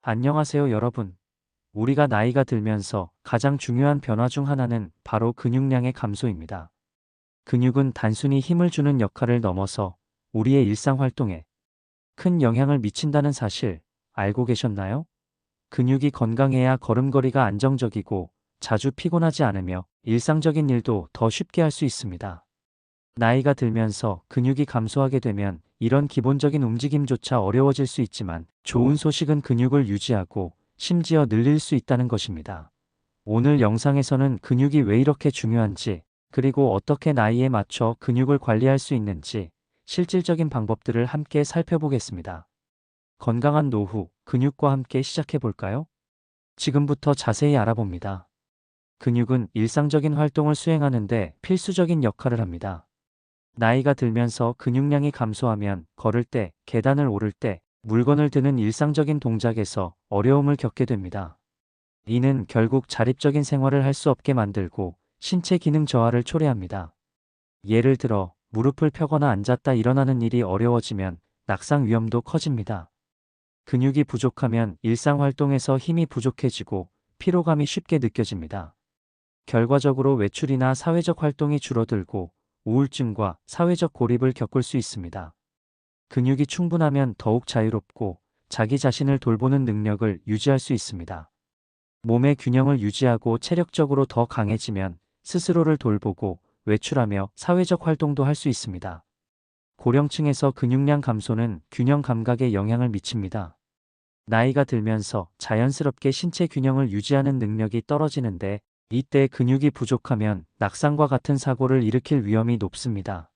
안녕하세요, 여러분. 우리가 나이가 들면서 가장 중요한 변화 중 하나는 바로 근육량의 감소입니다. 근육은 단순히 힘을 주는 역할을 넘어서 우리의 일상 활동에 큰 영향을 미친다는 사실 알고 계셨나요? 근육이 건강해야 걸음걸이가 안정적이고 자주 피곤하지 않으며 일상적인 일도 더 쉽게 할 수 있습니다. 나이가 들면서 근육이 감소하게 되면 이런 기본적인 움직임조차 어려워질 수 있지만 좋은 소식은 근육을 유지하고 심지어 늘릴 수 있다는 것입니다. 오늘 영상에서는 근육이 왜 이렇게 중요한지, 그리고 어떻게 나이에 맞춰 근육을 관리할 수 있는지 실질적인 방법들을 함께 살펴보겠습니다. 건강한 노후, 근육과 함께 시작해 볼까요? 지금부터 자세히 알아봅니다. 근육은 일상적인 활동을 수행하는데 필수적인 역할을 합니다. 나이가 들면서 근육량이 감소하면 걸을 때, 계단을 오를 때, 물건을 드는 일상적인 동작에서 어려움을 겪게 됩니다. 이는 결국 자립적인 생활을 할 수 없게 만들고 신체 기능 저하를 초래합니다. 예를 들어 무릎을 펴거나 앉았다 일어나는 일이 어려워지면 낙상 위험도 커집니다. 근육이 부족하면 일상 활동에서 힘이 부족해지고 피로감이 쉽게 느껴집니다. 결과적으로 외출이나 사회적 활동이 줄어들고 우울증과 사회적 고립을 겪을 수 있습니다. 근육이 충분하면 더욱 자유롭고 자기 자신을 돌보는 능력을 유지할 수 있습니다. 몸의 균형을 유지하고 체력적으로 더 강해지면 스스로를 돌보고 외출하며 사회적 활동도 할 수 있습니다. 고령층에서 근육량 감소는 균형 감각에 영향을 미칩니다. 나이가 들면서 자연스럽게 신체 균형을 유지하는 능력이 떨어지는데 이때 근육이 부족하면 낙상과 같은 사고를 일으킬 위험이 높습니다.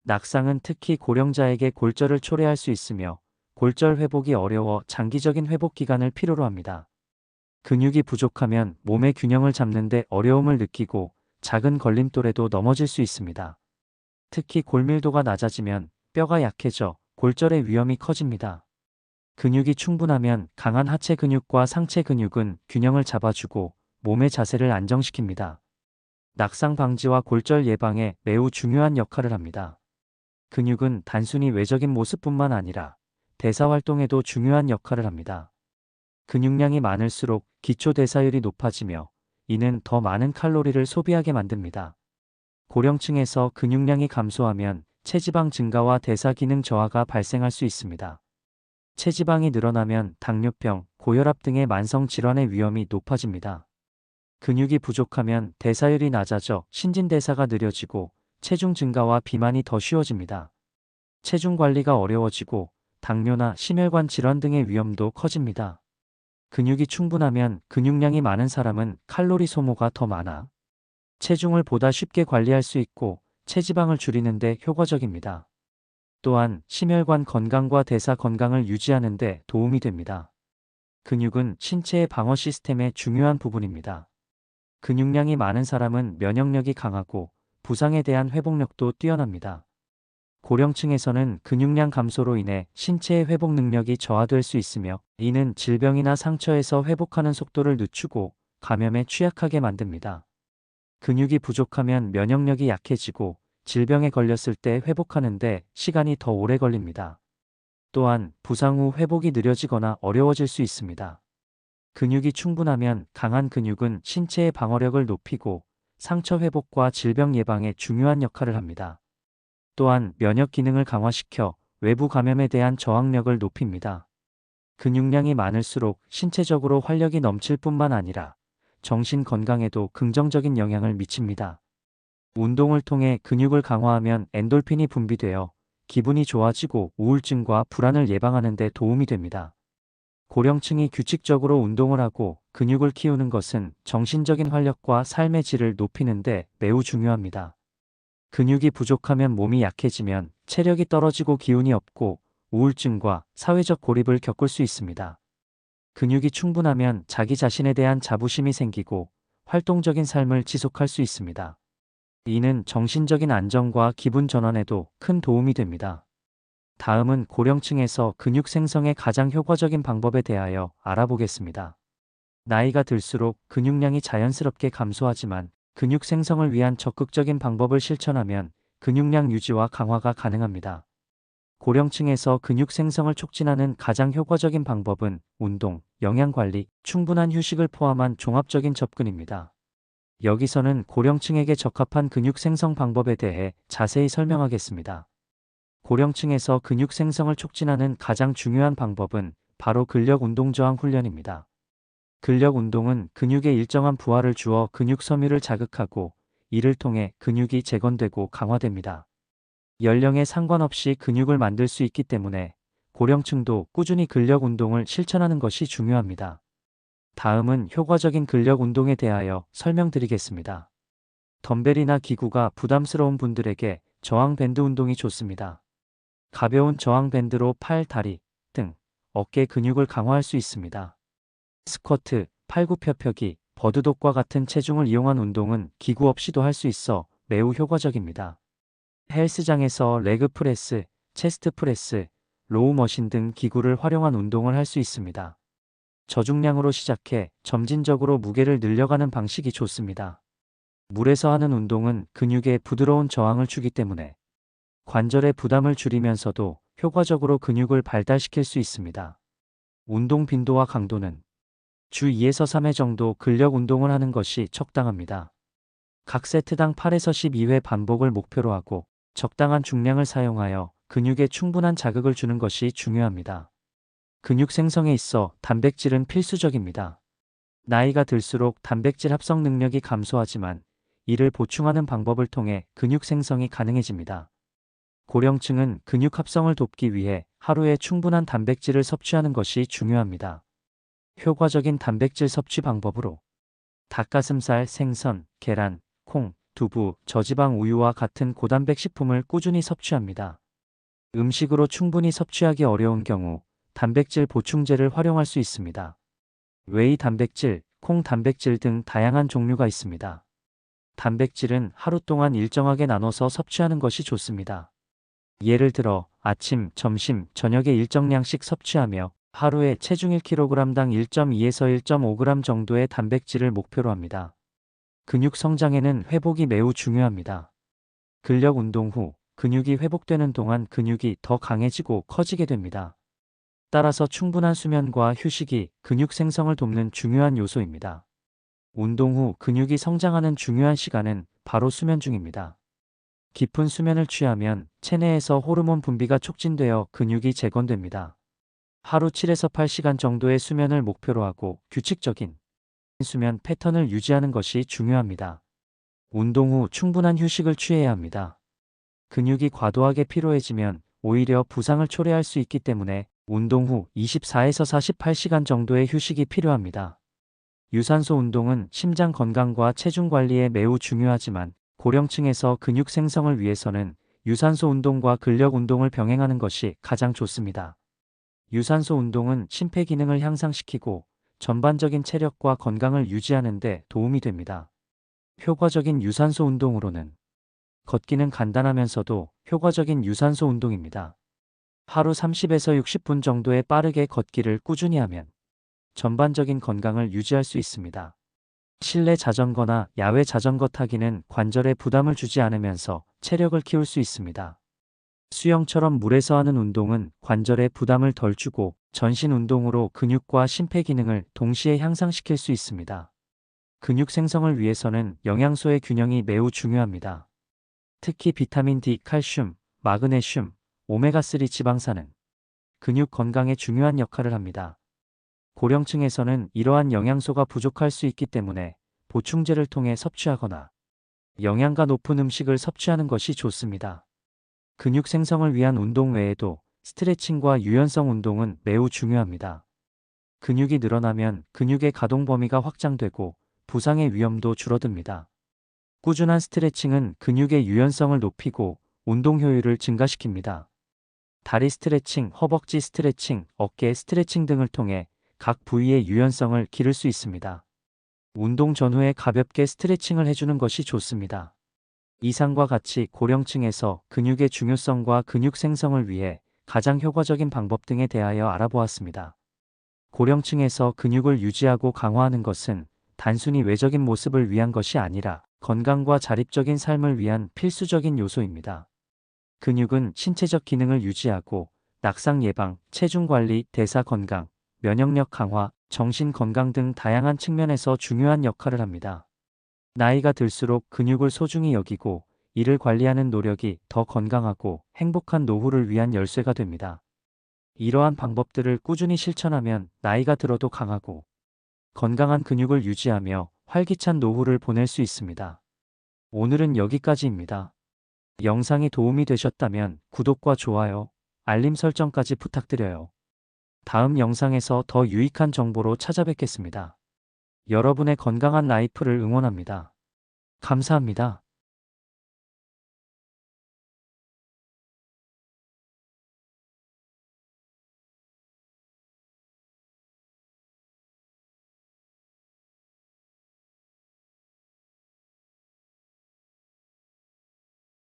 낙상은 특히 고령자에게 골절을 초래할 수 있으며 골절 회복이 어려워 장기적인 회복 기간을 필요로 합니다. 근육이 부족하면 몸의 균형을 잡는 데 어려움을 느끼고 작은 걸림돌에도 넘어질 수 있습니다. 특히 골밀도가 낮아지면 뼈가 약해져 골절의 위험이 커집니다. 근육이 충분하면 강한 하체 근육과 상체 근육은 균형을 잡아주고 몸의 자세를 안정시킵니다. 낙상 방지와 골절 예방에 매우 중요한 역할을 합니다. 근육은 단순히 외적인 모습뿐만 아니라 대사 활동에도 중요한 역할을 합니다. 근육량이 많을수록 기초 대사율이 높아지며 이는 더 많은 칼로리를 소비하게 만듭니다. 고령층에서 근육량이 감소하면 체지방 증가와 대사 기능 저하가 발생할 수 있습니다. 체지방이 늘어나면 당뇨병, 고혈압 등의 만성 질환의 위험이 높아집니다. 근육이 부족하면 대사율이 낮아져 신진대사가 느려지고 체중 증가와 비만이 더 쉬워집니다. 체중 관리가 어려워지고 당뇨나 심혈관 질환 등의 위험도 커집니다. 근육이 충분하면 근육량이 많은 사람은 칼로리 소모가 더 많아 체중을 보다 쉽게 관리할 수 있고 체지방을 줄이는 데 효과적입니다. 또한 심혈관 건강과 대사 건강을 유지하는 데 도움이 됩니다. 근육은 신체의 방어 시스템의 중요한 부분입니다. 근육량이 많은 사람은 면역력이 강하고 부상에 대한 회복력도 뛰어납니다. 고령층에서는 근육량 감소로 인해 신체의 회복 능력이 저하될 수 있으며 이는 질병이나 상처에서 회복하는 속도를 늦추고 감염에 취약하게 만듭니다. 근육이 부족하면 면역력이 약해지고 질병에 걸렸을 때 회복하는데 시간이 더 오래 걸립니다. 또한 부상 후 회복이 느려지거나 어려워질 수 있습니다. 근육이 충분하면 강한 근육은 신체의 방어력을 높이고 상처 회복과 질병 예방에 중요한 역할을 합니다. 또한 면역 기능을 강화시켜 외부 감염에 대한 저항력을 높입니다. 근육량이 많을수록 신체적으로 활력이 넘칠 뿐만 아니라 정신 건강에도 긍정적인 영향을 미칩니다. 운동을 통해 근육을 강화하면 엔돌핀이 분비되어 기분이 좋아지고 우울증과 불안을 예방하는 데 도움이 됩니다. 고령층이 규칙적으로 운동을 하고 근육을 키우는 것은 정신적인 활력과 삶의 질을 높이는 데 매우 중요합니다. 근육이 부족하면 몸이 약해지면 체력이 떨어지고 기운이 없고 우울증과 사회적 고립을 겪을 수 있습니다. 근육이 충분하면 자기 자신에 대한 자부심이 생기고 활동적인 삶을 지속할 수 있습니다. 이는 정신적인 안정과 기분 전환에도 큰 도움이 됩니다. 다음은 고령층에서 근육 생성의 가장 효과적인 방법에 대하여 알아보겠습니다. 나이가 들수록 근육량이 자연스럽게 감소하지만 근육 생성을 위한 적극적인 방법을 실천하면 근육량 유지와 강화가 가능합니다. 고령층에서 근육 생성을 촉진하는 가장 효과적인 방법은 운동, 영양관리, 충분한 휴식을 포함한 종합적인 접근입니다. 여기서는 고령층에게 적합한 근육 생성 방법에 대해 자세히 설명하겠습니다. 고령층에서 근육 생성을 촉진하는 가장 중요한 방법은 바로 근력 운동 저항 훈련입니다. 근력 운동은 근육에 일정한 부하를 주어 근육 섬유를 자극하고 이를 통해 근육이 재건되고 강화됩니다. 연령에 상관없이 근육을 만들 수 있기 때문에 고령층도 꾸준히 근력 운동을 실천하는 것이 중요합니다. 다음은 효과적인 근력 운동에 대하여 설명드리겠습니다. 덤벨이나 기구가 부담스러운 분들에게 저항 밴드 운동이 좋습니다. 가벼운 저항 밴드로 팔, 다리, 등, 어깨 근육을 강화할 수 있습니다. 스쿼트, 팔굽혀펴기, 버드독과 같은 체중을 이용한 운동은 기구 없이도 할 수 있어 매우 효과적입니다. 헬스장에서 레그 프레스, 체스트 프레스, 로우 머신 등 기구를 활용한 운동을 할 수 있습니다. 저중량으로 시작해 점진적으로 무게를 늘려가는 방식이 좋습니다. 물에서 하는 운동은 근육에 부드러운 저항을 주기 때문에 관절의 부담을 줄이면서도 효과적으로 근육을 발달시킬 수 있습니다. 운동 빈도와 강도는 주 2에서 3회 정도 근력 운동을 하는 것이 적당합니다. 각 세트당 8에서 12회 반복을 목표로 하고 적당한 중량을 사용하여 근육에 충분한 자극을 주는 것이 중요합니다. 근육 생성에 있어 단백질은 필수적입니다. 나이가 들수록 단백질 합성 능력이 감소하지만 이를 보충하는 방법을 통해 근육 생성이 가능해집니다. 고령층은 근육 합성을 돕기 위해 하루에 충분한 단백질을 섭취하는 것이 중요합니다. 효과적인 단백질 섭취 방법으로 닭가슴살, 생선, 계란, 콩, 두부, 저지방 우유와 같은 고단백 식품을 꾸준히 섭취합니다. 음식으로 충분히 섭취하기 어려운 경우 단백질 보충제를 활용할 수 있습니다. 웨이 단백질, 콩 단백질 등 다양한 종류가 있습니다. 단백질은 하루 동안 일정하게 나눠서 섭취하는 것이 좋습니다. 예를 들어 아침, 점심, 저녁에 일정량씩 섭취하며 하루에 체중 1kg당 1.2에서 1.5g 정도의 단백질을 목표로 합니다. 근육 성장에는 회복이 매우 중요합니다. 근력 운동 후 근육이 회복되는 동안 근육이 더 강해지고 커지게 됩니다. 따라서 충분한 수면과 휴식이 근육 생성을 돕는 중요한 요소입니다. 운동 후 근육이 성장하는 중요한 시간은 바로 수면 중입니다. 깊은 수면을 취하면 체내에서 호르몬 분비가 촉진되어 근육이 재건됩니다. 하루 7에서 8시간 정도의 수면을 목표로 하고 규칙적인 수면 패턴을 유지하는 것이 중요합니다. 운동 후 충분한 휴식을 취해야 합니다. 근육이 과도하게 피로해지면 오히려 부상을 초래할 수 있기 때문에 운동 후 24에서 48시간 정도의 휴식이 필요합니다. 유산소 운동은 심장 건강과 체중 관리에 매우 중요하지만 고령층에서 근육 생성을 위해서는 유산소 운동과 근력 운동을 병행하는 것이 가장 좋습니다. 유산소 운동은 심폐기능을 향상시키고 전반적인 체력과 건강을 유지하는 데 도움이 됩니다. 효과적인 유산소 운동으로는 걷기는 간단하면서도 효과적인 유산소 운동입니다. 하루 30에서 60분 정도의 빠르게 걷기를 꾸준히 하면 전반적인 건강을 유지할 수 있습니다. 실내 자전거나 야외 자전거 타기는 관절에 부담을 주지 않으면서 체력을 키울 수 있습니다. 수영처럼 물에서 하는 운동은 관절에 부담을 덜 주고 전신 운동으로 근육과 심폐 기능을 동시에 향상시킬 수 있습니다. 근육 생성을 위해서는 영양소의 균형이 매우 중요합니다. 특히 비타민 D, 칼슘, 마그네슘, 오메가3 지방산은 근육 건강에 중요한 역할을 합니다. 고령층에서는 이러한 영양소가 부족할 수 있기 때문에 보충제를 통해 섭취하거나 영양가 높은 음식을 섭취하는 것이 좋습니다. 근육 생성을 위한 운동 외에도 스트레칭과 유연성 운동은 매우 중요합니다. 근육이 늘어나면 근육의 가동 범위가 확장되고 부상의 위험도 줄어듭니다. 꾸준한 스트레칭은 근육의 유연성을 높이고 운동 효율을 증가시킵니다. 다리 스트레칭, 허벅지 스트레칭, 어깨 스트레칭 등을 통해 각 부위의 유연성을 기를 수 있습니다. 운동 전후에 가볍게 스트레칭을 해주는 것이 좋습니다. 이상과 같이 고령층에서 근육의 중요성과 근육 생성을 위해 가장 효과적인 방법 등에 대하여 알아보았습니다. 고령층에서 근육을 유지하고 강화하는 것은 단순히 외적인 모습을 위한 것이 아니라 건강과 자립적인 삶을 위한 필수적인 요소입니다. 근육은 신체적 기능을 유지하고 낙상 예방, 체중 관리, 대사 건강, 면역력 강화, 정신 건강 등 다양한 측면에서 중요한 역할을 합니다. 나이가 들수록 근육을 소중히 여기고 이를 관리하는 노력이 더 건강하고 행복한 노후를 위한 열쇠가 됩니다. 이러한 방법들을 꾸준히 실천하면 나이가 들어도 강하고 건강한 근육을 유지하며 활기찬 노후를 보낼 수 있습니다. 오늘은 여기까지입니다. 영상이 도움이 되셨다면 구독과 좋아요, 알림 설정까지 부탁드려요. 다음 영상에서 더 유익한 정보로 찾아뵙겠습니다. 여러분의 건강한 라이프를 응원합니다. 감사합니다.